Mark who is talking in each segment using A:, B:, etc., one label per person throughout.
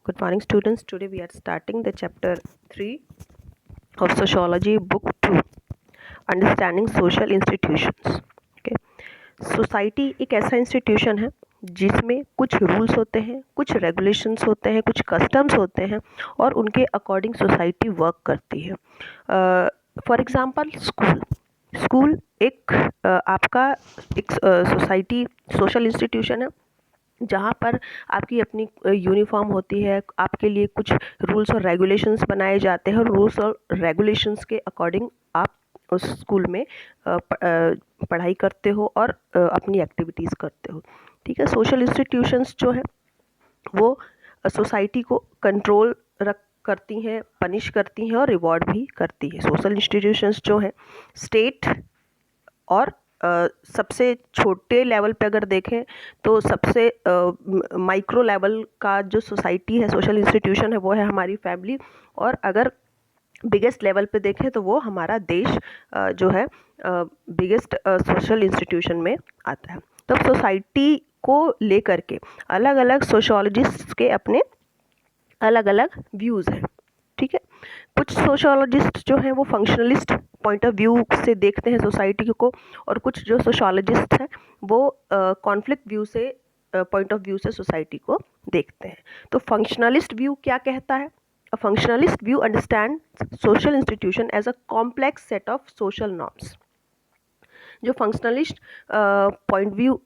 A: Good morning, students. Today we are starting the chapter 3 of Sociology, Book 2, Understanding Social Institutions. Okay. Society एक ऐसा institution है जिसमें कुछ rules होते हैं, कुछ रेगुलेशंस होते हैं, कुछ कस्टम्स होते हैं और उनके अकॉर्डिंग सोसाइटी वर्क करती है. For example school. स्कूल एक आपका एक सोसाइटी सोशल इंस्टीट्यूशन है जहाँ पर आपकी अपनी यूनिफॉर्म होती है, आपके लिए कुछ रूल्स और रेगुलेशंस बनाए जाते हैं और रूल्स और रेगुलेशंस के अकॉर्डिंग आप उस स्कूल में पढ़ाई करते हो और अपनी एक्टिविटीज़ करते हो. ठीक है. सोशल इंस्टीट्यूशंस जो है वो सोसाइटी को कंट्रोल करती हैं, पनिश करती हैं और रिवॉर्ड भी करती है. सोशल इंस्टीट्यूशंस जो हैं स्टेट और सबसे छोटे लेवल पे अगर देखें तो सबसे माइक्रो लेवल का जो सोसाइटी है, सोशल इंस्टीट्यूशन है, वो है हमारी फैमिली. और अगर बिगेस्ट लेवल पे देखें तो वो हमारा देश जो है बिगेस्ट सोशल इंस्टीट्यूशन में आता है. तो सोसाइटी को लेकर के अलग अलग सोशोलॉजिस्ट के अपने अलग अलग व्यूज़ हैं. ठीक है. कुछ सोशोलॉजिस्ट जो हैं वो फंक्शनलिस्ट पॉइंट ऑफ व्यू से देखते हैं सोसाइटी को, और कुछ जो सोशोलॉजिस्ट हैं वो कॉन्फ्लिक्ट व्यू से पॉइंट ऑफ व्यू से सोसाइटी को देखते हैं. तो फंक्शनलिस्ट व्यू क्या कहता है? A functionalist view understand social institution as a complex set of social norms. जो फंक्शनलिस्ट पॉइंट व्यू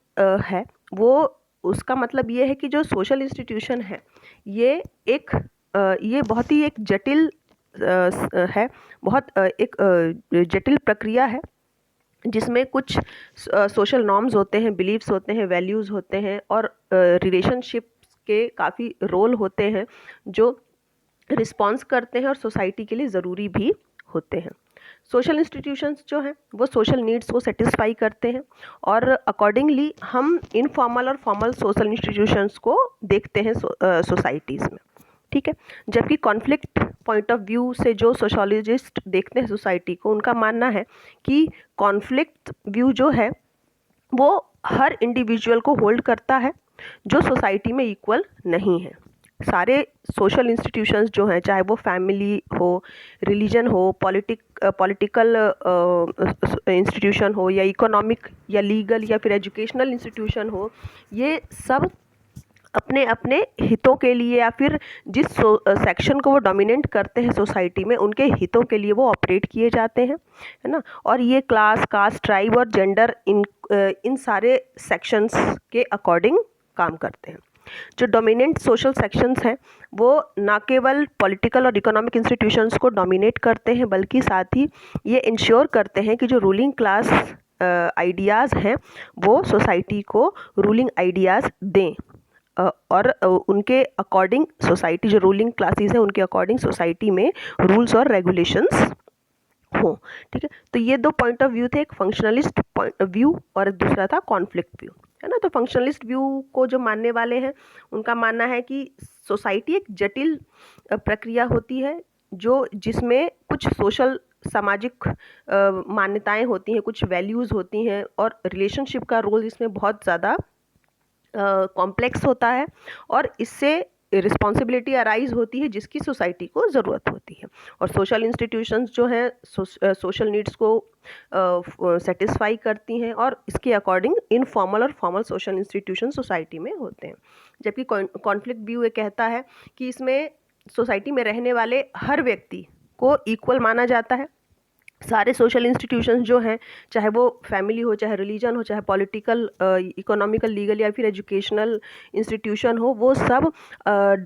A: है वो उसका मतलब ये है कि जो सोशल इंस्टीट्यूशन है ये बहुत ही एक जटिल है, बहुत एक जटिल प्रक्रिया है जिसमें कुछ सोशल नॉर्म्स होते हैं, बिलीव्स होते हैं, वैल्यूज़ होते हैं और रिलेशनशिप्स के काफ़ी रोल होते हैं जो रिस्पॉन्स करते हैं और सोसाइटी के लिए ज़रूरी भी होते हैं. सोशल इंस्टीट्यूशंस जो हैं वो सोशल नीड्स को सेटिस्फाई करते हैं और अकॉर्डिंगली हम इनफॉर्मल और फॉर्मल सोशल इंस्टीट्यूशंस को देखते हैं सोसाइटीज़ में. ठीक है. जबकि कॉन्फ्लिक्ट पॉइंट ऑफ व्यू से जो सोशोलॉजिस्ट देखते हैं सोसाइटी को, उनका मानना है कि कॉन्फ्लिक्ट व्यू जो है वो हर इंडिविजुअल को होल्ड करता है जो सोसाइटी में इक्वल नहीं है. सारे सोशल इंस्टीट्यूशंस जो हैं, चाहे वो फैमिली हो, रिलीजन हो, पॉलिटिकल इंस्टीट्यूशन हो, या इकोनॉमिक या लीगल या फिर एजुकेशनल इंस्टीट्यूशन हो, ये सब अपने अपने हितों के लिए या फिर जिस सेक्शन को वो डोमिनेट करते हैं सोसाइटी में, उनके हितों के लिए वो ऑपरेट किए जाते हैं, है ना. और ये क्लास, कास्ट, ट्राइब और जेंडर इन सारे सेक्शंस के अकॉर्डिंग काम करते हैं. जो डोमिनेंट सोशल सेक्शंस हैं वो ना केवल पॉलिटिकल और इकोनॉमिक इंस्टीट्यूशंस को डोमिनेट करते हैं बल्कि साथ ही ये इंश्योर करते हैं कि जो रूलिंग क्लास आइडियाज़ हैं वो सोसाइटी को रूलिंग आइडियाज़ दें और उनके अकॉर्डिंग सोसाइटी, जो रूलिंग क्लासेस हैं उनके अकॉर्डिंग सोसाइटी में रूल्स और रेगुलेशंस हो. ठीक है. तो ये दो पॉइंट ऑफ व्यू थे, एक फंक्शनलिस्ट पॉइंट ऑफ व्यू और दूसरा था कॉन्फ्लिक्ट व्यू, है ना. तो फंक्शनलिस्ट व्यू को जो मानने वाले हैं उनका मानना है कि सोसाइटी एक जटिल प्रक्रिया होती है जो जिसमें कुछ सोशल सामाजिक मान्यताएं होती हैं, कुछ वैल्यूज़ होती हैं और रिलेशनशिप का रोल इसमें बहुत ज़्यादा कॉम्प्लेक्स होता है और इससे रिस्पॉन्सिबिलिटी अराइज होती है जिसकी सोसाइटी को ज़रूरत होती है. और सोशल इंस्टीट्यूशंस जो हैं सोशल नीड्स को सेटिस्फाई करती हैं और इसके अकॉर्डिंग इनफॉर्मल और फॉर्मल सोशल इंस्टीट्यूशन सोसाइटी में होते हैं. जबकि कॉन्फ्लिक्ट व्यू ये कहता है कि इसमें सोसाइटी में रहने वाले हर व्यक्ति को इक्वल माना जाता है. सारे सोशल इंस्टीट्यूशंस जो हैं, चाहे वो फैमिली हो, चाहे रिलीजन हो, चाहे पॉलिटिकल, इकोनॉमिकल, लीगल या फिर एजुकेशनल इंस्टीट्यूशन हो, वो सब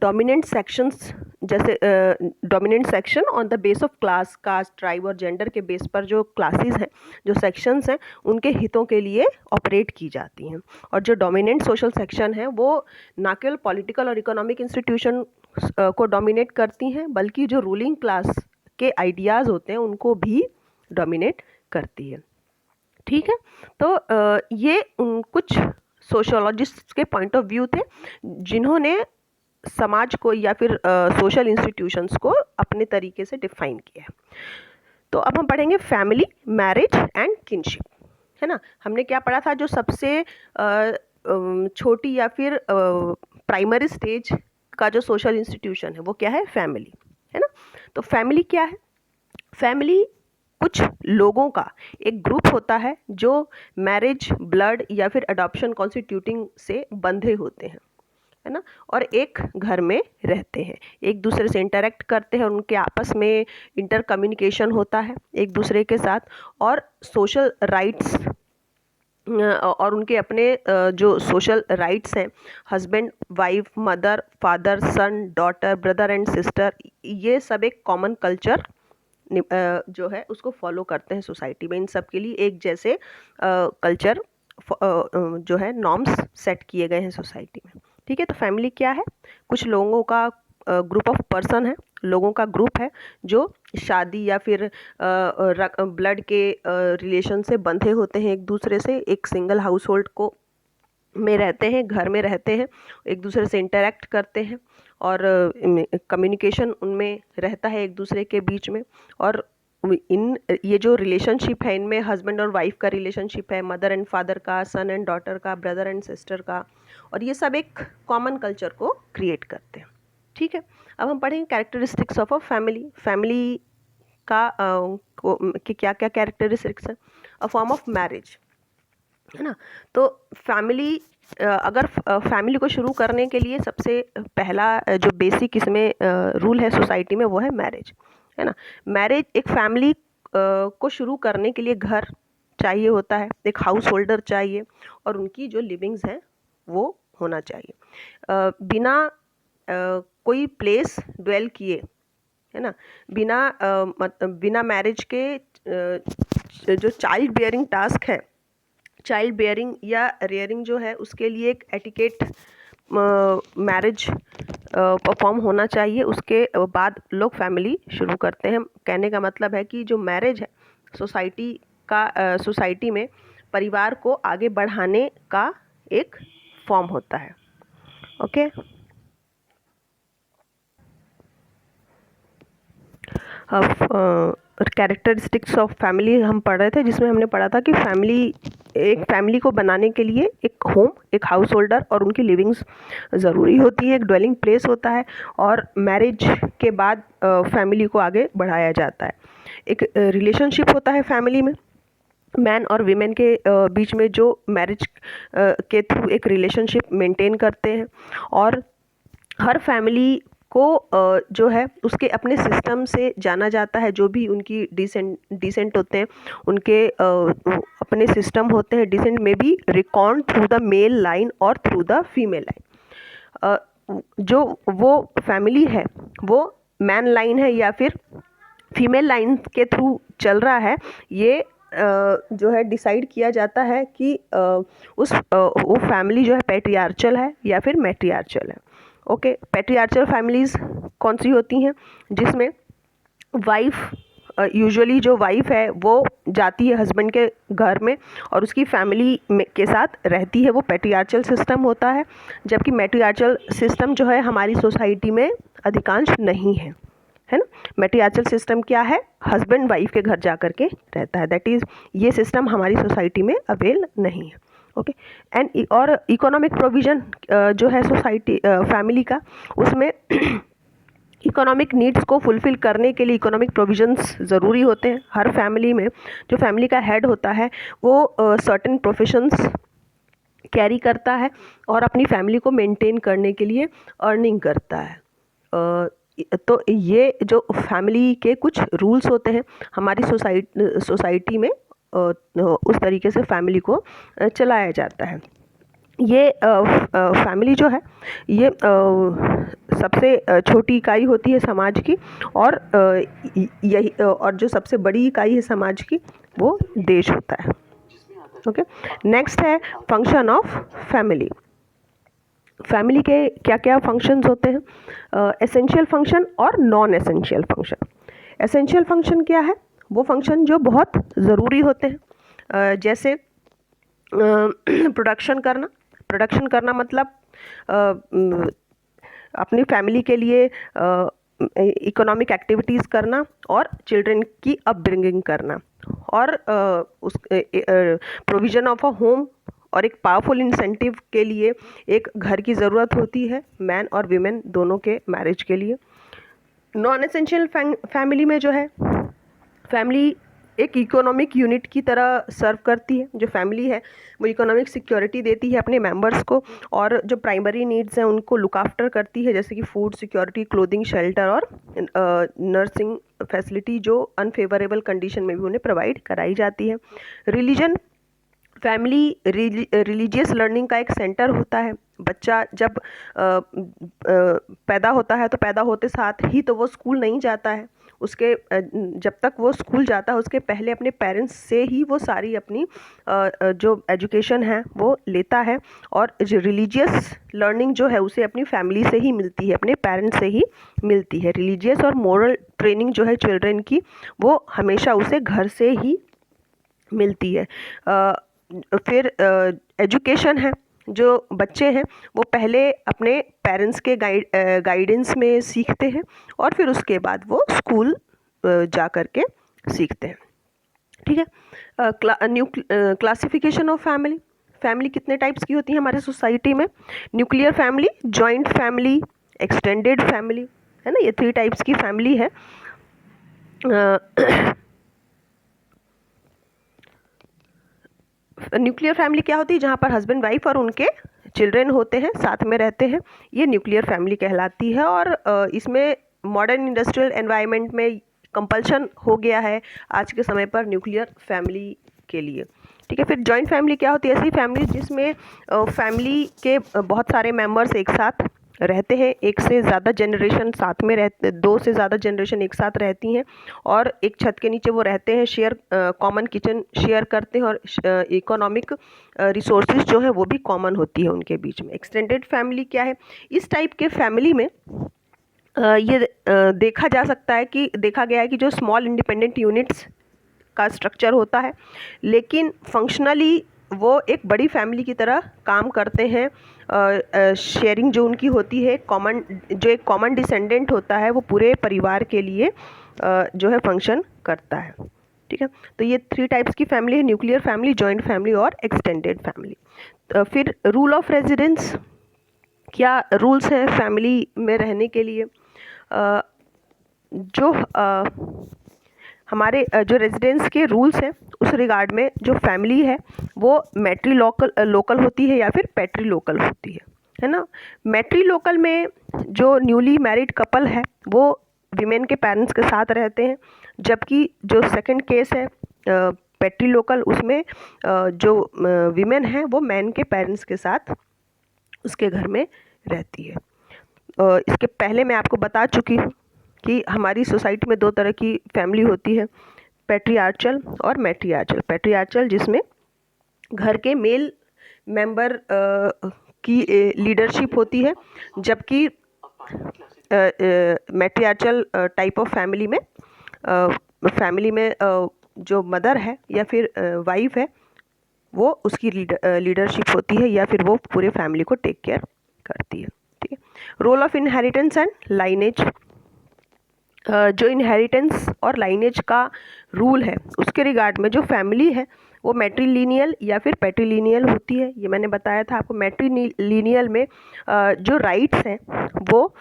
A: डोमिनेंट सेक्शंस जैसे dominant section on the base of class, caste, tribe और जेंडर के बेस पर जो क्लासेस हैं, जो सेक्शंस हैं, उनके हितों के लिए ऑपरेट की जाती हैं. और जो डोमिनेंट सोशल सेक्शन है वो ना केवल पॉलिटिकल और इकोनॉमिक इंस्टीट्यूशन को डोमिनेट करती हैं बल्कि जो रूलिंग क्लास के आइडियाज़ होते हैं उनको भी डोमिनेट करती है. ठीक है. तो ये कुछ सोशोलॉजिस्ट के पॉइंट ऑफ व्यू थे जिन्होंने समाज को या फिर सोशल इंस्टीट्यूशंस को अपने तरीके से डिफाइन किया है. तो अब हम पढ़ेंगे फैमिली, मैरिज एंड किनशिप, है ना. हमने क्या पढ़ा था? जो सबसे छोटी या फिर प्राइमरी स्टेज का जो सोशल इंस्टीट्यूशन है वो क्या है, फैमिली है ना। तो फैमिली क्या है, फैमिली कुछ लोगों का एक ग्रुप होता है जो मैरिज, ब्लड या फिर अडॉप्शन कॉन्स्टिट्यूटिंग से बंधे होते हैं, है ना, और एक घर में रहते हैं, एक दूसरे से इंटरेक्ट करते हैं, उनके आपस में इंटर कम्युनिकेशन होता है एक दूसरे के साथ, और सोशल राइट्स और उनके अपने जो सोशल राइट्स हैं, husband, wife, mother, father, son, daughter, brother and sister, ये सब एक कॉमन कल्चर जो है उसको फॉलो करते हैं सोसाइटी में। इन सब के लिए एक जैसे कल्चर जो है नॉर्म्स सेट किए गए हैं सोसाइटी में, ठीक है। तो फैमिली क्या है, कुछ लोगों का ग्रुप ऑफ पर्सन है, लोगों का ग्रुप है जो शादी या फिर ब्लड के रिलेशन से बंधे होते हैं एक दूसरे से, एक सिंगल हाउस होल्ड को में रहते हैं, घर में रहते हैं, एक दूसरे से इंटरेक्ट करते हैं और कम्युनिकेशन उनमें रहता है एक दूसरे के बीच में। और इन ये जो रिलेशनशिप है इनमें हस्बैंड और वाइफ का रिलेशनशिप है, मदर एंड फादर का, सन एंड डॉटर का, ब्रदर एंड सिस्टर का, और ये सब एक कॉमन कल्चर को क्रिएट करते हैं, ठीक है। अब हम पढ़ेंगे characteristics of a family. Family का कि क्या क्या कैरेक्टरिस्टिक्स है। अ फॉर्म ऑफ मैरिज, है ना। तो फैमिली अगर फैमिली को शुरू करने के लिए सबसे पहला जो बेसिक इसमें रूल है सोसाइटी में वो है मैरिज, है ना। मैरिज, एक फैमिली को शुरू करने के लिए घर चाहिए होता है, एक हाउस होल्डर चाहिए, और उनकी जो लिविंग्स हैं वो होना चाहिए। बिना कोई प्लेस ड्वेल किए, है ना, बिना मैरिज के जो चाइल्ड बेयरिंग टास्क है, चाइल्ड बेयरिंग या रेयरिंग जो है उसके लिए एक एटिकेट मैरिज परफॉर्म होना चाहिए, उसके बाद लोग फैमिली शुरू करते हैं। कहने का मतलब है कि जो मैरिज है सोसाइटी में परिवार को आगे बढ़ाने का एक फॉर्म होता है, ओके। कैरेक्टरिस्टिक्स ऑफ फैमिली हम पढ़ रहे थे, जिसमें हमने पढ़ा था कि एक फैमिली को बनाने के लिए एक होम, एक हाउस होल्डर और उनकी लिविंग्स ज़रूरी होती है, एक ड्वेलिंग प्लेस होता है, और मैरिज के बाद फैमिली को आगे बढ़ाया जाता है। एक रिलेशनशिप होता है फैमिली में, मैन और वीमेन के बीच में, जो मैरिज के थ्रू एक रिलेशनशिप मेंटेन करते हैं। और हर फैमिली को जो है उसके अपने सिस्टम से जाना जाता है, जो भी उनकी डिसेंट होते हैं उनके अपने सिस्टम होते हैं। डिसेंट में भी record through the male line और थ्रू द फीमेल लाइन। जो वो फैमिली है वो मैन लाइन है या फिर फीमेल लाइन के थ्रू चल रहा है, ये जो है डिसाइड किया जाता है कि वो फैमिली जो है पैट्रियार्चल है या फिर मैट्रियार्चल है, ओके। पैट्रियार्चल फैमिलीज़ कौन सी होती हैं, जिसमें वाइफ, यूजुअली जो वाइफ है वो जाती है हस्बैंड के घर में और उसकी फैमिली के साथ रहती है, वो पैट्रियार्चल सिस्टम होता है। जबकि मैट्रियार्चल सिस्टम जो है हमारी सोसाइटी में अधिकांश नहीं है, है ना। मैट्रियार्चल सिस्टम क्या है, हस्बैंड वाइफ के घर जा कर के रहता है, दैट इज़ ये सिस्टम हमारी सोसाइटी में अवेल नहीं है, ओके। एंड और इकोनॉमिक प्रोविज़न जो है सोसाइटी फैमिली का, उसमें इकोनॉमिक नीड्स को फुलफ़िल करने के लिए इकोनॉमिक प्रोविजंस ज़रूरी होते हैं। हर फैमिली में जो फैमिली का हेड होता है वो सर्टेन प्रोफेशंस कैरी करता है और अपनी फैमिली को मेंटेन करने के लिए अर्निंग करता है। तो ये जो फैमिली के कुछ रूल्स होते हैं, हमारी सोसाइटी में उस तरीके से फैमिली को चलाया जाता है। ये फैमिली जो है ये सबसे छोटी इकाई होती है समाज की, और यही और जो सबसे बड़ी इकाई है समाज की वो देश होता है, ओके। नेक्स्ट है फंक्शन ऑफ फैमिली। फैमिली के क्या क्या फंक्शंस होते हैं, एसेंशियल फंक्शन और non essential function. Essential function क्या है, वो फंक्शन जो बहुत ज़रूरी होते हैं, जैसे प्रोडक्शन करना मतलब अपनी फैमिली के लिए इकोनॉमिक एक्टिविटीज़ करना और चिल्ड्रन की अपब्रिंगिंग करना, और उस प्रोविज़न ऑफ अ होम और एक पावरफुल इंसेंटिव के लिए एक घर की ज़रूरत होती है, मैन और वीमेन दोनों के मैरिज के लिए। नॉन एसेंशियल फैमिली में जो है, फैमिली एक इकोनॉमिक यूनिट की तरह सर्व करती है। जो फैमिली है वो इकोनॉमिक सिक्योरिटी देती है अपने मेंबर्स को, और जो प्राइमरी नीड्स हैं उनको लुक आफ्टर करती है, जैसे कि फूड सिक्योरिटी, क्लोथिंग, शेल्टर और नर्सिंग फैसिलिटी जो अनफेवरेबल कंडीशन में भी उन्हें प्रोवाइड कराई जाती है। रिलीजन, फैमिली रिलीजियस लर्निंग का एक सेंटर होता है। बच्चा जब पैदा होता है तो पैदा होते साथ ही तो वो स्कूल नहीं जाता है, उसके जब तक वो स्कूल जाता है उसके पहले अपने पेरेंट्स से ही वो सारी अपनी जो एजुकेशन है वो लेता है, और जो रिलीजियस लर्निंग जो है उसे अपनी फैमिली से ही मिलती है, अपने पेरेंट्स से ही मिलती है। रिलीजियस और मोरल ट्रेनिंग जो है चिल्ड्रन की, वो हमेशा उसे घर से ही मिलती है। फिर एजुकेशन है, जो बच्चे हैं वो पहले अपने पेरेंट्स के गाइडेंस में सीखते हैं और फिर उसके बाद वो स्कूल जा कर के सीखते हैं। ठीक है। क्लासिफिकेशन ऑफ फैमिली, फैमिली कितने टाइप्स की होती है हमारे सोसाइटी में? Nuclear family, joint family, extended family, है ना, ये 3 टाइप्स की फैमिली है। न्यूक्लियर फैमिली क्या होती है? जहाँ पर हस्बैंड वाइफ और उनके चिल्ड्रन होते हैं, साथ में रहते हैं, ये न्यूक्लियर फैमिली कहलाती है। और इसमें मॉडर्न इंडस्ट्रियल एनवायरनमेंट में कंपल्शन हो गया है आज के समय पर न्यूक्लियर फैमिली के लिए। ठीक है। फिर जॉइंट फैमिली क्या होती है? ऐसी फैमिली जिसमें फैमिली के बहुत सारे मेंबर्स एक साथ रहते हैं, एक से ज़्यादा जनरेशन साथ में रहते, 2 से ज़्यादा जनरेशन एक साथ रहती हैं और एक छत के नीचे वो रहते हैं, शेयर कॉमन किचन शेयर करते हैं, और इकोनॉमिक रिसोर्सेज जो है वो भी कॉमन होती है उनके बीच में। एक्सटेंडेड फैमिली क्या है? इस टाइप के फैमिली में ये देखा गया है कि जो स्मॉल इंडिपेंडेंट यूनिट्स का स्ट्रक्चर होता है, लेकिन फंक्शनली वो एक बड़ी फैमिली की तरह काम करते हैं। शेयरिंग जो उनकी होती है, एक कॉमन डिसेंडेंट होता है, वो पूरे परिवार के लिए जो है फंक्शन करता है। ठीक है। तो ये 3 टाइप्स की फैमिली है, न्यूक्लियर फैमिली, जॉइंट फैमिली और एक्सटेंडेड फैमिली। फिर रूल ऑफ रेजिडेंस, क्या रूल्स हैं फैमिली में रहने के लिए? जो हमारे जो रेजिडेंस के रूल्स हैं उस रिगार्ड में जो फैमिली है वो मैट्री लोकल होती है या फिर पैट्री लोकल होती है ना। मैट्री लोकल में जो न्यूली मैरिड कपल है वो विमेन के पेरेंट्स के साथ रहते हैं, जबकि जो सेकंड केस है पैट्री लोकल, उसमें जो विमेन है वो मैन के पेरेंट्स के साथ उसके घर में रहती है। इसके पहले मैं आपको बता चुकी हूँ कि हमारी सोसाइटी में 2 तरह की फैमिली होती है, पैट्रियार्चल और मैट्रियार्चल। पैट्रियार्चल जिसमें घर के मेल मेंबर की लीडरशिप होती है, जबकि मैट्रियार्चल टाइप ऑफ फैमिली में जो मदर है या फिर वाइफ है वो उसकी लीडरशिप होती है या फिर वो पूरे फैमिली को टेक केयर करती है। ठीक है। Role of inheritance and lineage, जो इनहेरिटेंस और लाइनेज का रूल है उसके रिगार्ड में जो फैमिली है वो मैट्रिलिनियल या फिर पैट्रिलिनियल होती है। ये मैंने बताया था आपको। मैट्रिलिनियल में जो राइट्स हैं वो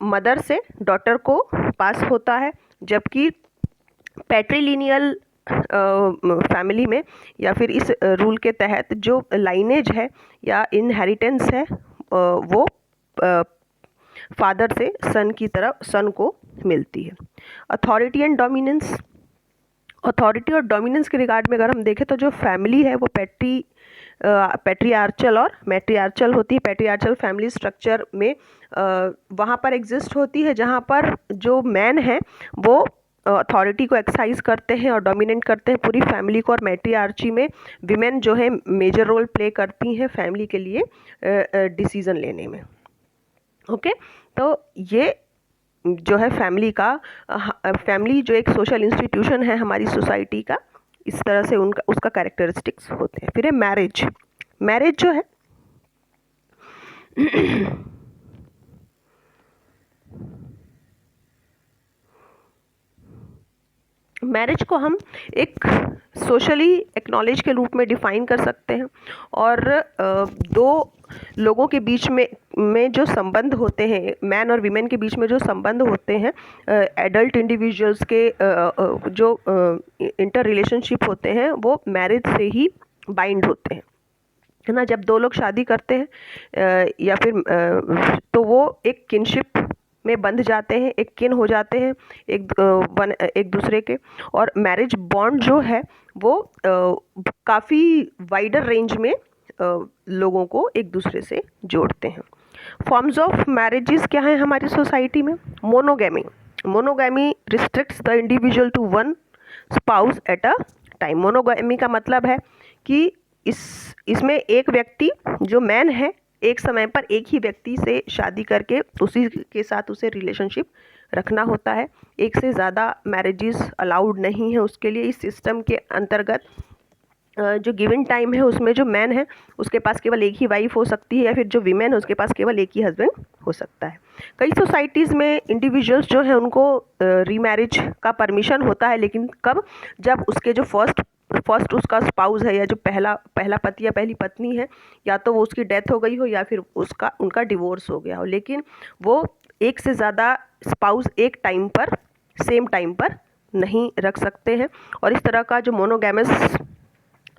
A: मदर से डॉटर को पास होता है, जबकि पैट्रिलिनियल फैमिली में या फिर इस रूल के तहत जो लाइनेज है या इनहेरिटेंस है वो फादर से सन को मिलती है। अथॉरिटी एंड डोमिनेंस, अथॉरिटी और डोमिनेंस के रिगार्ड में अगर हम देखें तो जो फैमिली है वो पैट्रियार्चल और मैट्रियार्चल होती है। पैट्रियार्चल फैमिली स्ट्रक्चर में वहाँ पर एग्जिस्ट होती है जहाँ पर जो मैन है वो अथॉरिटी को एक्सरसाइज करते हैं और डोमिनेट करते हैं पूरी फैमिली को, और मैट्रियार्ची में विमेन जो है मेजर रोल प्ले करती हैं फैमिली के लिए डिसीज़न लेने में। ओके। तो ये जो है फैमिली जो एक सोशल इंस्टीट्यूशन है हमारी सोसाइटी का, इस तरह से उसका कैरेक्टरिस्टिक्स होते हैं। फिर है मैरिज। मैरिज जो है मैरिज को हम एक सोशली एक्नॉलेज के रूप में डिफाइन कर सकते हैं। और दो लोगों के बीच में जो संबंध होते हैं, मैन और वीमेन के बीच में जो संबंध होते हैं, एडल्ट इंडिविजुअल्स के जो इंटर रिलेशनशिप होते हैं वो मैरिज से ही बाइंड होते हैं, है ना। जब दो लोग शादी करते हैं या फिर तो वो एक किनशिप में बंध जाते हैं, एक किन हो जाते हैं एक दूसरे के। और मैरिज बॉन्ड जो है वो काफ़ी वाइडर रेंज में लोगों को एक दूसरे से जोड़ते हैं। फॉर्म्स ऑफ मैरिजेस क्या हैं हमारी सोसाइटी में? Monogamy. Monogamy restricts the individual to one spouse at a time. Monogamy का मतलब है कि इसमें एक व्यक्ति जो मैन है एक समय पर एक ही व्यक्ति से शादी करके उसी के साथ उसे रिलेशनशिप रखना होता है। एक से ज़्यादा मैरिजेस अलाउड नहीं है उसके लिए। इस सिस्टम के अंतर्गत जो गिवन टाइम है उसमें जो मैन है उसके पास केवल एक ही वाइफ हो सकती है, या फिर जो वीमेन है उसके पास केवल एक ही हस्बैंड हो सकता है। कई सोसाइटीज़ में इंडिविजुअल्स जो है उनको रीमैरिज का परमिशन होता है, लेकिन कब? जब उसके जो फर्स्ट उसका स्पाउस है या जो पहला पति या पहली पत्नी है, या तो वो उसकी डेथ हो गई हो या फिर उनका डिवोर्स हो गया हो, लेकिन वो एक से ज़्यादा स्पाउस एक टाइम पर सेम टाइम पर नहीं रख सकते हैं। और इस तरह का जो मोनोगैमस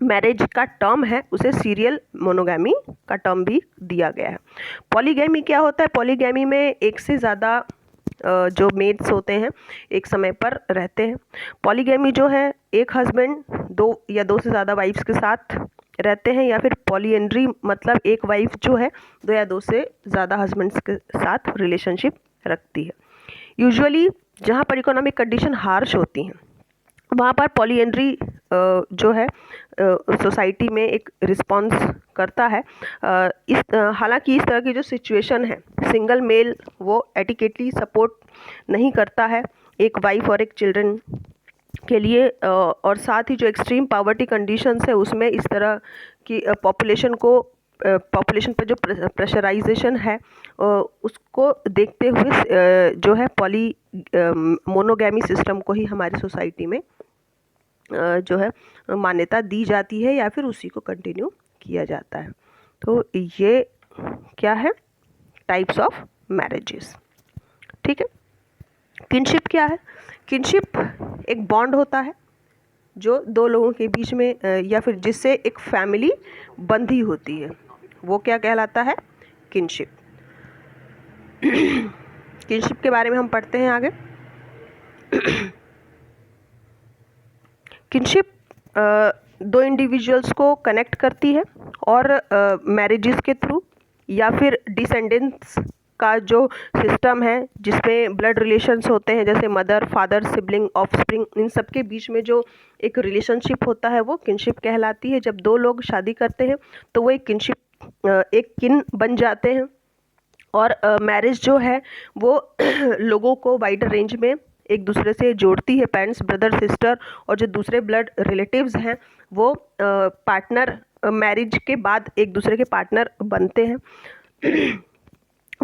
A: मैरिज का टर्म है उसे सीरियल मोनोगैमी का टर्म भी दिया गया है। पॉलीगैमी क्या होता है? पॉलीगैमी में एक से ज़्यादा जो मेट्स होते हैं एक समय पर रहते हैं। पॉलीगैमी जो है एक हस्बैंड दो या दो से ज़्यादा वाइफ्स के साथ रहते हैं, या फिर पॉलीएंड्री मतलब एक वाइफ जो है दो या दो से ज़्यादा हस्बैंड्स के साथ रिलेशनशिप रखती है। यूजुअली जहाँ पर इकोनॉमिक कंडीशन हार्श होती हैं वहाँ पर पॉलीएंड्री जो है सोसाइटी में एक रिस्पॉन्स करता है। हालांकि इस तरह की जो सिचुएशन है सिंगल मेल वो एटिकेटली सपोर्ट नहीं करता है एक वाइफ और एक चिल्ड्रन के लिए। और साथ ही जो एक्सट्रीम पॉवर्टी कंडीशंस है उसमें इस तरह की पॉपुलेशन पर जो प्रेशराइजेशन है उसको देखते हुए जो है मोनोगैमी सिस्टम को ही हमारी सोसाइटी में जो है मान्यता दी जाती है या फिर उसी को कंटिन्यू किया जाता है। तो ये क्या है? Types of marriages. ठीक है। किनशिप क्या है? किनशिप एक बॉन्ड होता है जो दो लोगों के बीच में या फिर जिससे एक फैमिली बंधी होती है, वो क्या कहलाता है? किनशिप। किनशिप के बारे में हम पढ़ते हैं आगे। किनशिप दो इंडिविजुअल्स को कनेक्ट करती है और मैरिजेस के थ्रू या फिर डिसेंडेंट्स का जो सिस्टम है जिसमें ब्लड रिलेशंस होते हैं, जैसे मदर फादर सिबलिंग ऑफस्प्रिंग, इन सब के बीच में जो एक रिलेशनशिप होता है वो किनशिप कहलाती है। जब दो लोग शादी करते हैं तो वो एक किन बन जाते हैं। और मैरिज जो है वो लोगों को वाइडर रेंज में एक दूसरे से जोड़ती है। पेरेंट्स, ब्रदर, सिस्टर और जो दूसरे ब्लड रिलेटिव्स हैं वो पार्टनर मैरिज के बाद एक दूसरे के पार्टनर बनते हैं।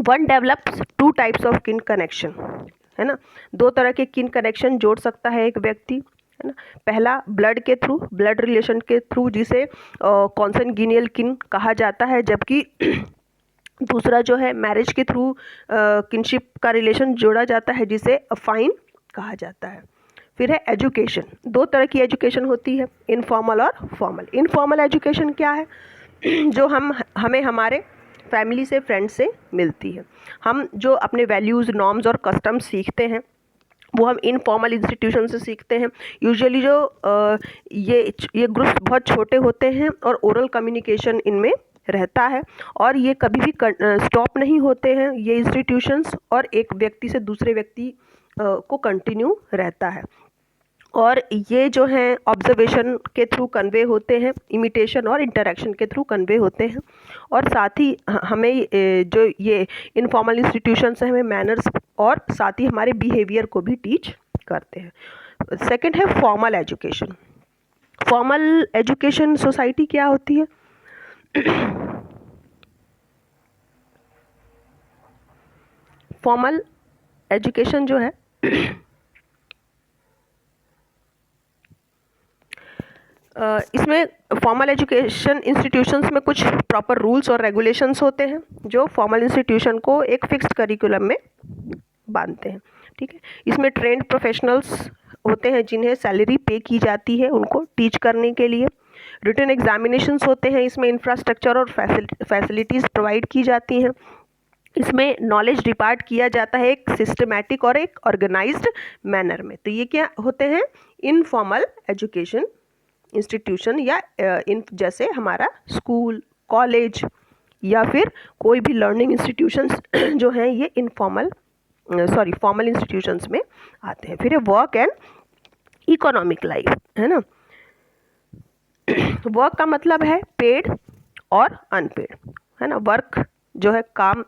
A: One develops two types of kin connection, है ना। दो तरह के किन कनेक्शन जोड़ सकता है एक व्यक्ति, है ना। पहला ब्लड के थ्रू, ब्लड रिलेशन के थ्रू, जिसे कॉन्संगुइनियल किन कहा जाता है, जबकि दूसरा जो है मैरिज के थ्रू किनशिप का रिलेशन जोड़ा जाता है जिसे अफाइन कहा जाता है। फिर है एजुकेशन। दो तरह की एजुकेशन होती है, इनफॉर्मल और फॉर्मल। इनफॉर्मल एजुकेशन क्या है? जो हमें हमारे फैमिली से, फ्रेंड्स से मिलती है। हम जो अपने वैल्यूज़, नॉर्म्स और कस्टम्स सीखते हैं वो हम इनफॉर्मल इंस्टीट्यूशन से सीखते हैं। यूजुअली जो ये ग्रुप्स बहुत छोटे होते हैं और ओरल कम्युनिकेशन इनमें रहता है और ये कभी भी स्टॉप नहीं होते हैं ये इंस्टीट्यूशंस, और एक व्यक्ति से दूसरे व्यक्ति को कंटिन्यू रहता है। और ये जो हैं ऑब्जर्वेशन के थ्रू कन्वे होते हैं, इमिटेशन और इंटरेक्शन के थ्रू कन्वे होते हैं। और साथ ही हमें जो ये इनफॉर्मल इंस्टीट्यूशंस हैं हमें मैनर्स और साथ ही हमारे बिहेवियर को भी टीच करते हैं। सेकंड है formal education. Formal education society क्या होती है? फॉर्मल एजुकेशन जो है इसमें फॉर्मल एजुकेशन इंस्टीट्यूशंस में कुछ प्रॉपर रूल्स और रेगुलेशंस होते हैं जो फॉर्मल इंस्टीट्यूशन को एक फिक्स्ड करिकुलम में बांधते हैं। ठीक है, इसमें ट्रेंड प्रोफेशनल्स होते हैं जिन्हें सैलरी पे की जाती है उनको टीच करने के लिए। रिटन एग्जामिनेशंस होते हैं, इसमें इंफ्रास्ट्रक्चर और फैसिलिटीज़ प्रोवाइड की जाती हैं। इसमें नॉलेज डिपार्ट किया जाता है एक सिस्टमैटिक और एक ऑर्गेनाइज्ड मैनर में। तो ये क्या होते हैं, इनफॉर्मल एजुकेशन इंस्टीट्यूशन या जैसे हमारा स्कूल, कॉलेज या फिर कोई भी लर्निंग इंस्टीट्यूशंस जो हैं ये फॉर्मल इंस्टीट्यूशंस में आते हैं। फिर वर्क एंड इकोनॉमिक लाइफ, है ना। वर्क का मतलब है पेड और अनपेड, है ना। वर्क जो है काम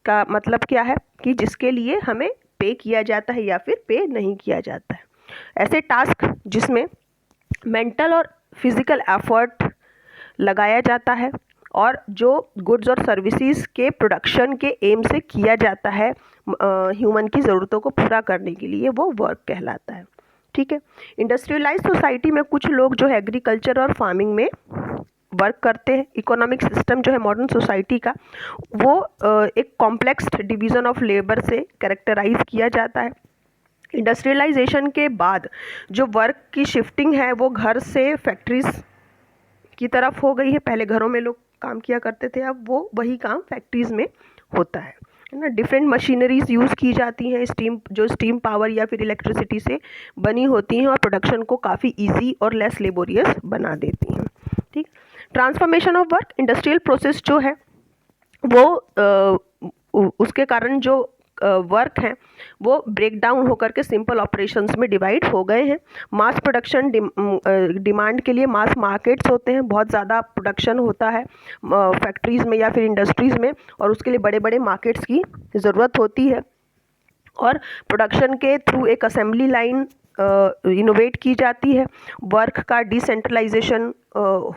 A: का मतलब क्या है कि जिसके लिए हमें पे किया जाता है या फिर पे नहीं किया जाता है। ऐसे टास्क जिसमें मेंटल और फिजिकल एफर्ट लगाया जाता है और जो गुड्स और सर्विसेज के प्रोडक्शन के एम से किया जाता है ह्यूमन की ज़रूरतों को पूरा करने के लिए, वो वर्क कहलाता है। ठीक है, इंडस्ट्रियलाइज सोसाइटी में कुछ लोग जो है एग्रीकल्चर और फार्मिंग में वर्क करते हैं। इकोनॉमिक सिस्टम जो है मॉडर्न सोसाइटी का वो एक कॉम्प्लेक्स डिवीज़न ऑफ लेबर से कैरेक्टराइज किया जाता है। इंडस्ट्रियलाइजेशन के बाद जो वर्क की शिफ्टिंग है वो घर से फैक्ट्रीज की तरफ हो गई है। पहले घरों में लोग काम किया करते थे, अब वो वही काम फैक्ट्रीज में होता है ना। डिफरेंट मशीनरीज यूज़ की जाती हैं, स्टीम पावर या फिर इलेक्ट्रिसिटी से बनी होती हैं और प्रोडक्शन को काफ़ी इजी और लेस लेबोरियस बना देती हैं। ठीक, transformation of work, industrial process जो है वो उसके कारण जो वर्क हैं वो ब्रेक डाउन होकर के सिंपल ऑपरेशंस में डिवाइड हो गए हैं। मास प्रोडक्शन डिमांड के लिए मास मार्केट्स होते हैं, बहुत ज़्यादा प्रोडक्शन होता है फैक्ट्रीज़ में या फिर इंडस्ट्रीज़ में और उसके लिए बड़े बड़े मार्केट्स की ज़रूरत होती है। और प्रोडक्शन के थ्रू एक असेंबली लाइन इनोवेट की जाती है। वर्क का डिसेंट्रलाइजेशन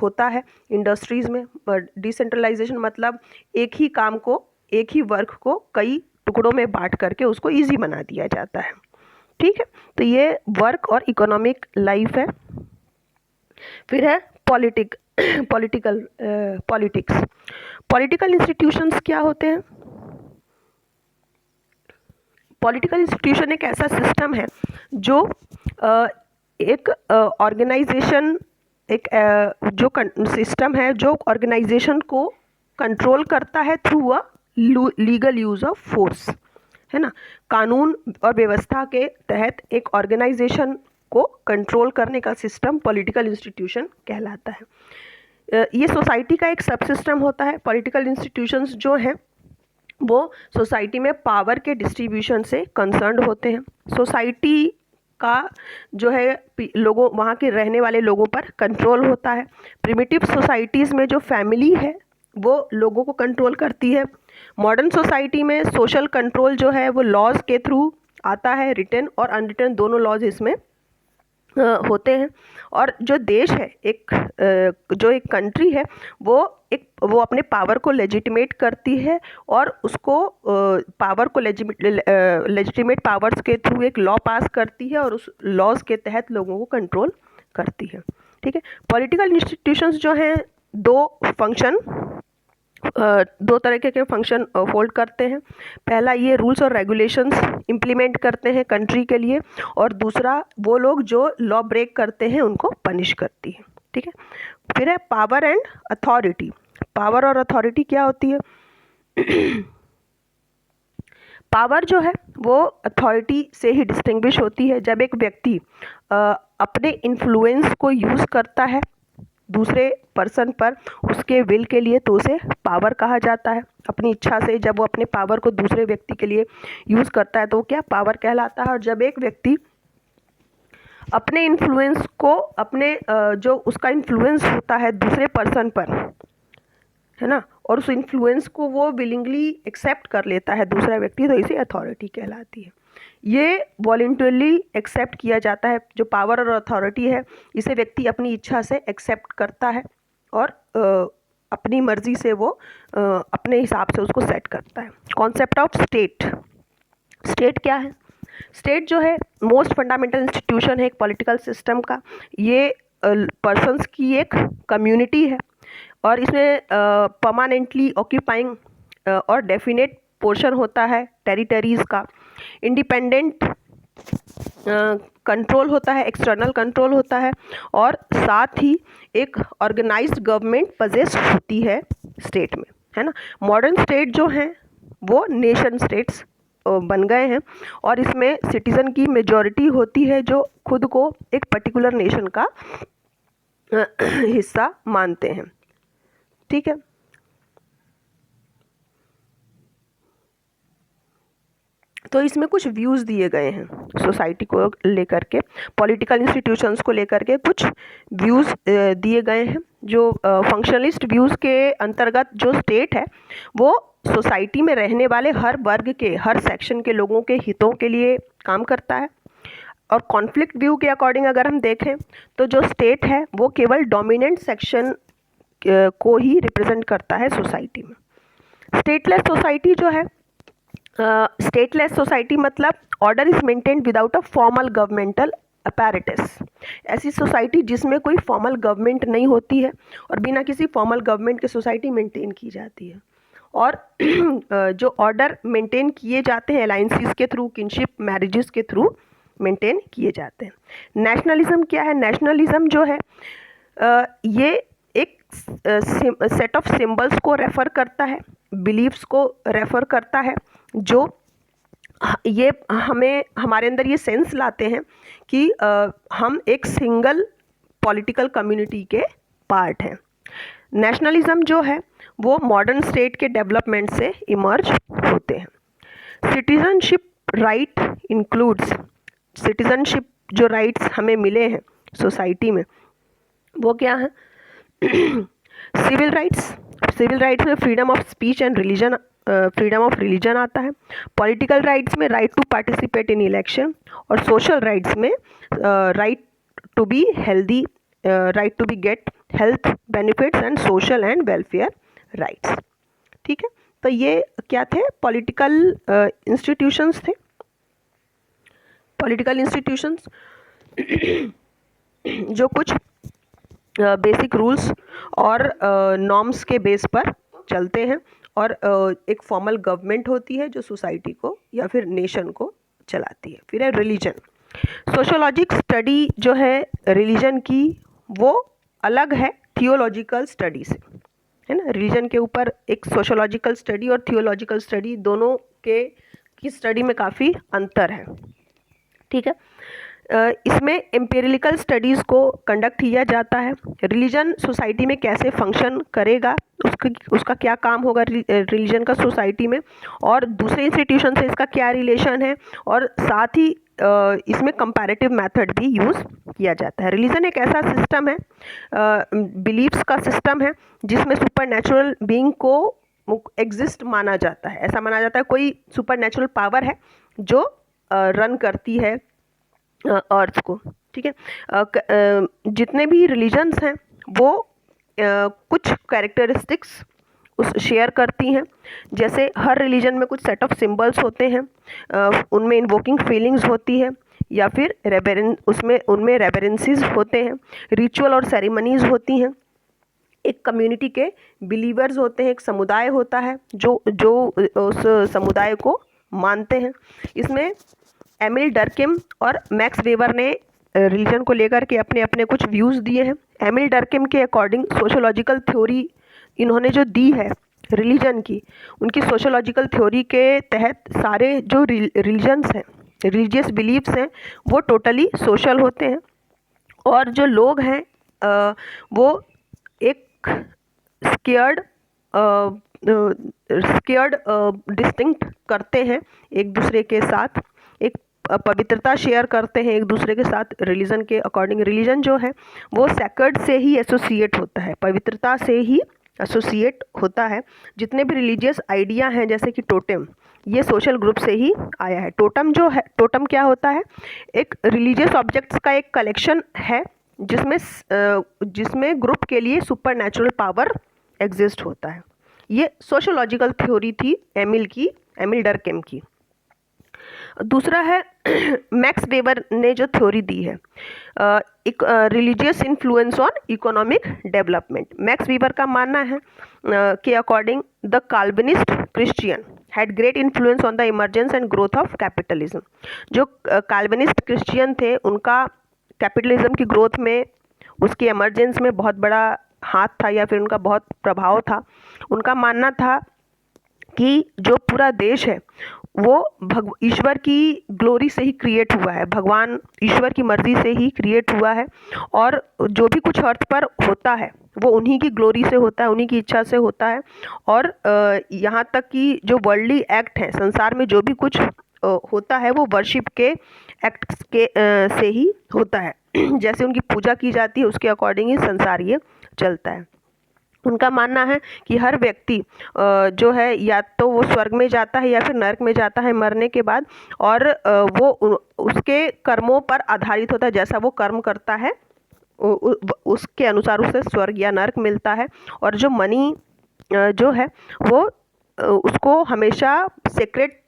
A: होता है इंडस्ट्रीज़ में। डिसेंट्रलाइजेशन मतलब एक ही काम को, एक ही वर्क को कई टुकड़ों में बांट करके उसको इजी बना दिया जाता है। ठीक है, तो ये वर्क और इकोनॉमिक लाइफ है। फिर है पॉलिटिकल इंस्टीट्यूशंस क्या होते हैं। पॉलिटिकल इंस्टीट्यूशन एक ऐसा सिस्टम है जो एक ऑर्गेनाइजेशन जो सिस्टम है जो ऑर्गेनाइजेशन को कंट्रोल करता है through a legal use of force, है ना। कानून और व्यवस्था के तहत एक ऑर्गेनाइजेशन को कंट्रोल करने का सिस्टम पॉलिटिकल इंस्टीट्यूशन कहलाता है। ये सोसाइटी का एक सब सिस्टम होता है। पॉलिटिकल इंस्टीट्यूशंस जो हैं वो सोसाइटी में पावर के डिस्ट्रीब्यूशन से कंसर्न्ड होते हैं। सोसाइटी का जो है लोगों, वहाँ के रहने वाले लोगों पर कंट्रोल होता है। प्रिमिटिव सोसाइटीज़ में जो फैमिली है वो लोगों को कंट्रोल करती है। मॉडर्न सोसाइटी में सोशल कंट्रोल जो है वो लॉज के थ्रू आता है, रिटन और अनरिटन दोनों लॉज इसमें होते हैं। और जो देश है जो एक कंट्री है वो अपने पावर को लेजिटिमेट करती है और उसको पावर को लेजिटिमेट पावर्स के थ्रू एक लॉ पास करती है और उस लॉज के तहत लोगों को कंट्रोल करती है। ठीक है, पॉलिटिकल इंस्टीट्यूशंस जो हैं दो तरीके के फंक्शन होल्ड करते हैं। पहला, ये रूल्स और रेगुलेशंस इम्प्लीमेंट करते हैं कंट्री के लिए, और दूसरा वो लोग जो लॉ ब्रेक करते हैं उनको पनिश करती है। ठीक है, फिर है पावर एंड अथॉरिटी। पावर और अथॉरिटी क्या होती है। पावर जो है वो अथॉरिटी से ही डिस्टिंग्विश होती है। जब एक व्यक्ति अपने इन्फ्लुएंस को यूज़ करता है दूसरे पर्सन पर उसके विल के लिए तो उसे पावर कहा जाता है। अपनी इच्छा से जब वो अपने पावर को दूसरे व्यक्ति के लिए यूज़ करता है तो वो क्या पावर कहलाता है। और जब एक व्यक्ति अपने इन्फ्लुएंस को जो उसका इन्फ्लुएंस होता है दूसरे पर्सन पर, है ना, और उस इन्फ्लुएंस को वो विलिंगली एक्सेप्ट कर लेता है दूसरा व्यक्ति, तो इसे अथॉरिटी कहलाती है। ये वॉलंटरली एक्सेप्ट किया जाता है। जो पावर और अथॉरिटी है इसे व्यक्ति अपनी इच्छा से एक्सेप्ट करता है और अपनी मर्जी से वो अपने हिसाब से उसको सेट करता है। Concept of state. स्टेट क्या है। स्टेट जो है मोस्ट फंडामेंटल इंस्टीट्यूशन है एक पॉलिटिकल सिस्टम का। ये पर्सन्स की एक कम्युनिटी है और इसमें परमानेंटली ऑक्यूपाइंग और डेफिनेट पोर्शन होता है टेरिटरीज़ का। इंडिपेंडेंट कंट्रोल होता है, एक्सटर्नल कंट्रोल होता है और साथ ही एक ऑर्गेनाइज्ड गवर्नमेंट पजेस्ट होती है स्टेट में, है ना। मॉडर्न स्टेट जो हैं वो नेशन स्टेट्स बन गए हैं और इसमें सिटीज़न की मेजॉरिटी होती है जो खुद को एक पर्टिकुलर नेशन का हिस्सा मानते हैं, ठीक है। तो इसमें कुछ व्यूज़ दिए गए हैं सोसाइटी को लेकर के, पॉलिटिकल इंस्टीट्यूशंस को लेकर के कुछ व्यूज़ दिए गए हैं। जो फंक्शनलिस्ट व्यूज़ के अंतर्गत जो स्टेट है वो सोसाइटी में रहने वाले हर वर्ग के, हर सेक्शन के लोगों के हितों के लिए काम करता है। और कॉन्फ्लिक्ट व्यू के अकॉर्डिंग अगर हम देखें तो जो स्टेट है वो केवल डोमिनेंट सेक्शन को ही रिप्रेजेंट करता है सोसाइटी में। स्टेटलेस सोसाइटी जो है, स्टेटलेस सोसाइटी मतलब order is maintained without a formal governmental apparatus. ऐसी सोसाइटी जिसमें कोई फॉर्मल गवर्नमेंट नहीं होती है और बिना किसी फॉर्मल गवर्नमेंट के सोसाइटी मेंटेन की जाती है। और जो ऑर्डर मेंटेन किए जाते हैं अलाइंसिस के थ्रू, किनशिप मैरिजेस के थ्रू मेंटेन किए जाते हैं। नेशनलिज्म क्या है? नेशनलिज्म जो है ये एक सेट ऑफ सिंबल्स को रेफ़र करता है, बिलीफ्स को रेफ़र करता है, जो ये हमें हमारे अंदर ये सेंस लाते हैं कि हम एक सिंगल पॉलिटिकल कम्युनिटी के पार्ट हैं। नेशनलिज्म जो है वो मॉडर्न स्टेट के डेवलपमेंट से इमर्ज होते हैं। सिटीजनशिप राइट इंक्लूड्स, सिटीजनशिप जो राइट्स हमें मिले हैं सोसाइटी में वो क्या है? सिविल राइट्स, सिविल राइट्स में freedom of speech and religion, freedom of religion आता है। पॉलिटिकल राइट्स में right to participate in election और सोशल राइट्स में right to be healthy, right to B gate health benefits and social and welfare rights, ठीक है। तो ये क्या थे? पॉलिटिकल इंस्टीट्यूशंस थे। पॉलिटिकल इंस्टीट्यूशंस जो कुछ बेसिक रूल्स और नॉर्म्स के बेस पर चलते हैं और एक फॉर्मल गवर्नमेंट होती है जो सोसाइटी को या फिर नेशन को चलाती है। फिर है रिलीजन। सोशोलॉजिक स्टडी जो है रिलीजन की वो अलग है थियोलॉजिकल स्टडी से, है ना। रिलीजन के ऊपर एक सोशोलॉजिकल स्टडी और थियोलॉजिकल स्टडी दोनों के की स्टडी में काफ़ी अंतर है, ठीक है। इसमें एम्पिरिकल स्टडीज़ को कंडक्ट किया जाता है। रिलीजन सोसाइटी में कैसे फंक्शन करेगा, उसका क्या काम होगा रिलीजन का सोसाइटी में, और दूसरे इंस्टीट्यूशन से इसका क्या रिलेशन है, और साथ ही इसमें कंपैरेटिव मेथड भी यूज़ किया जाता है। रिलीजन एक ऐसा सिस्टम है, बिलीफ्स का सिस्टम है जिसमें सुपर नेचुरल बीइंग को एग्जिस्ट माना जाता है। ऐसा माना जाता है कोई सुपर नेचुरल पावर है जो रन करती है अर्थ को, ठीक है। जितने भी रिलीजन्स हैं वो कुछ कैरेक्टरिस्टिक्स उस शेयर करती हैं। जैसे हर रिलीजन में कुछ सेट ऑफ सिंबल्स होते हैं, उनमें इन्वोकिंग फीलिंग्स होती है या फिर उनमें रेवरेंसेस होते हैं, रिचुअल और सेरेमनीज होती हैं, एक कम्युनिटी के बिलीवर्स होते हैं, एक समुदाय होता है जो उस समुदाय को मानते हैं। इसमें एमिल डर्किम और मैक्स वेबर ने रिलीजन को लेकर के अपने अपने कुछ व्यूज़ दिए हैं। एमिल डर्किम के अकॉर्डिंग सोशोलॉजिकल थ्योरी इन्होंने जो दी है रिलीजन की, उनकी सोशोलॉजिकल थ्योरी के तहत सारे जो रिलीजन्स हैं, रिलीजियस बिलीव्स हैं, वो टोटली सोशल होते हैं और जो लोग हैं वो एक स्केयर्ड डिस्टिंक्ट करते हैं एक दूसरे के साथ, एक पवित्रता शेयर करते हैं एक दूसरे के साथ। रिलीजन के अकॉर्डिंग रिलीजन जो है वो सैक्रेड से ही एसोसिएट होता है, पवित्रता से ही एसोसिएट होता है। जितने भी रिलीजियस आइडिया हैं जैसे कि टोटेम, ये सोशल ग्रुप से ही आया है। टोटम जो है, टोटम क्या होता है? एक रिलीजियस ऑब्जेक्ट्स का एक कलेक्शन है जिसमें ग्रुप के लिए सुपर नेचुरल पावर एग्जिस्ट होता है। ये सोशोलॉजिकल थ्योरी थी एमिल डर्किम की। दूसरा है मैक्स वेबर ने जो थ्योरी दी है, एक religious influence on economic development. Max Weber का मानना है कि according the Calvinist Christian had great influence on the emergence and growth of capitalism. जो काल्विनिस्ट क्रिश्चियन थे उनका कैपिटलिज्म की ग्रोथ में, उसकी एमरजेंस में बहुत बड़ा हाथ था या फिर उनका बहुत प्रभाव था। उनका मानना था कि जो पूरा देश है वो ईश्वर की ग्लोरी से ही क्रिएट हुआ है, भगवान ईश्वर की मर्जी से ही क्रिएट हुआ है, और जो भी कुछ अर्थ पर होता है वो उन्हीं की ग्लोरी से होता है, उन्हीं की इच्छा से होता है। और यहाँ तक कि जो वर्ल्डली एक्ट हैं, संसार में जो भी कुछ होता है वो वर्शिप के एक्ट के से ही होता है। जैसे उनकी पूजा की जाती है उसके अकॉर्डिंग ही संसार ये चलता है। उनका मानना है कि हर व्यक्ति जो है या तो वो स्वर्ग में जाता है या फिर नरक में जाता है मरने के बाद, और वो उसके कर्मों पर आधारित होता है। जैसा वो कर्म करता है उसके अनुसार उसे स्वर्ग या नरक मिलता है। और जो मनी जो है वो उसको हमेशा सेक्रेट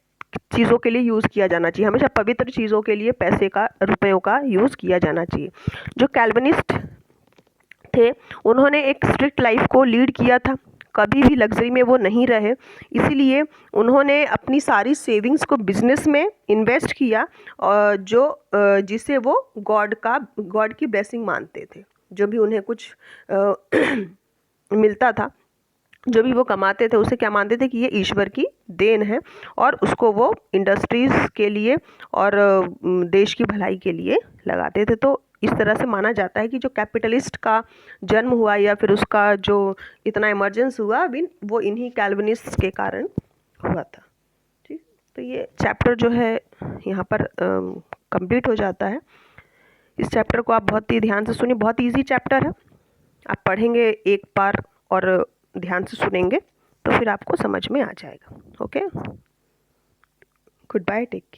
A: चीज़ों के लिए यूज़ किया जाना चाहिए, हमेशा पवित्र चीज़ों के लिए पैसे का, रुपयों का यूज़ किया जाना चाहिए। जो कैल्विनिस्ट थे उन्होंने एक स्ट्रिक्ट लाइफ को लीड किया था, कभी भी लग्जरी में वो नहीं रहे, इसीलिए उन्होंने अपनी सारी सेविंग्स को बिजनेस में इन्वेस्ट किया, जो जिसे वो गॉड की ब्लेसिंग मानते थे। जो भी उन्हें कुछ मिलता था, जो भी वो कमाते थे, उसे क्या मानते थे कि ये ईश्वर की देन है, और उसको वो इंडस्ट्रीज़ के लिए और देश की भलाई के लिए लगाते थे। तो इस तरह से माना जाता है कि जो कैपिटलिस्ट का जन्म हुआ या फिर उसका जो इतना इमर्जेंस हुआ वो इन्हीं कैल्विनिस्ट के कारण हुआ था। ठीक, तो ये चैप्टर जो है यहाँ पर कंप्लीट हो जाता है। इस चैप्टर को आप बहुत ही ध्यान से सुनिए, बहुत ईजी चैप्टर है। आप पढ़ेंगे एक बार और ध्यान से सुनेंगे तो फिर आपको समझ में आ जाएगा। Okay, goodbye, take care.